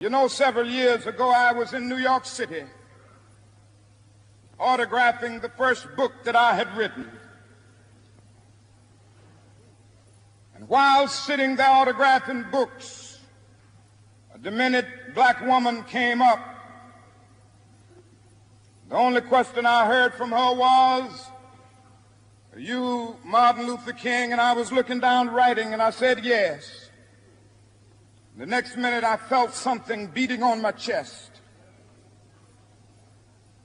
You know, several years ago, I was in New York City autographing the first book that I had written. And while sitting there autographing books, a demented black woman came up. The only question I heard from her was, "Are you Martin Luther King?" And I was looking down writing, and I said, "Yes." The next minute, I felt something beating on my chest.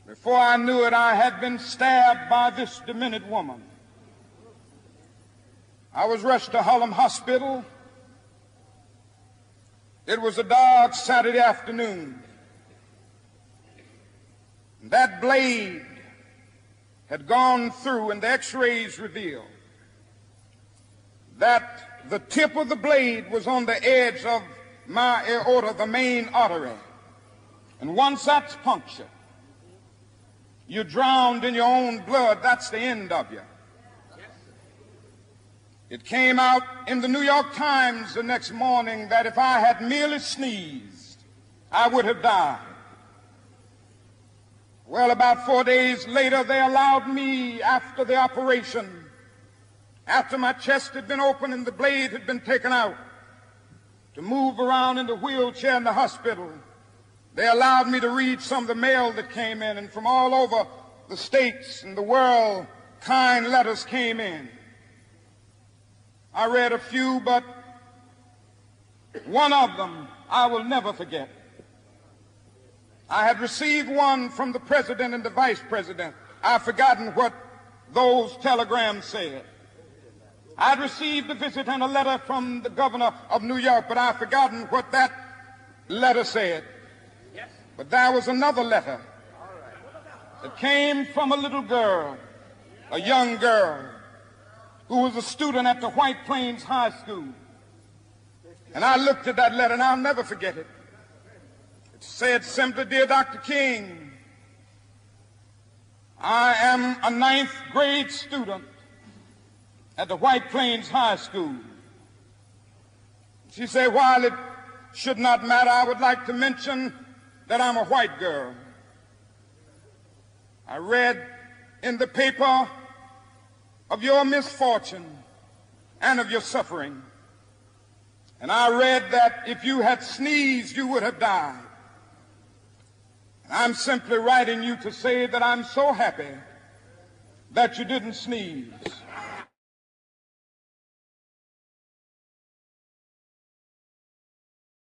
Before I knew it, I had been stabbed by this demented woman. I was rushed to Harlem Hospital. It was a dark Saturday afternoon. That blade had gone through, and the x-rays revealed that the tip of the blade was on the edge of my aorta, the main artery. And once that's punctured, you're drowned in your own blood. That's the end of you. It came out in the New York Times the next morning that if I had merely sneezed, I would have died. Well, about 4 days later, they allowed me, after the operation, after my chest had been opened and the blade had been taken out, to move around in the wheelchair in the hospital. They allowed me to read some of the mail that came in, and from all over the states and the world, kind letters came in. I read a few, but one of them I will never forget. I had received one from the president and the vice president. I've forgotten what those telegrams said. I'd received a visit and a letter from the governor of New York, but I've forgotten what that letter said. But there was another letter that came from a little girl, a young girl, who was a student at the White Plains High School. And I looked at that letter, and I'll never forget it. It said simply, "Dear Dr. King, I am a 9th grade student at the White Plains High School." She said, "While it should not matter, I would like to mention that I'm a white girl. I read in the paper of your misfortune and of your suffering. And I read that if you had sneezed, you would have died. And I'm simply writing you to say that I'm so happy that you didn't sneeze."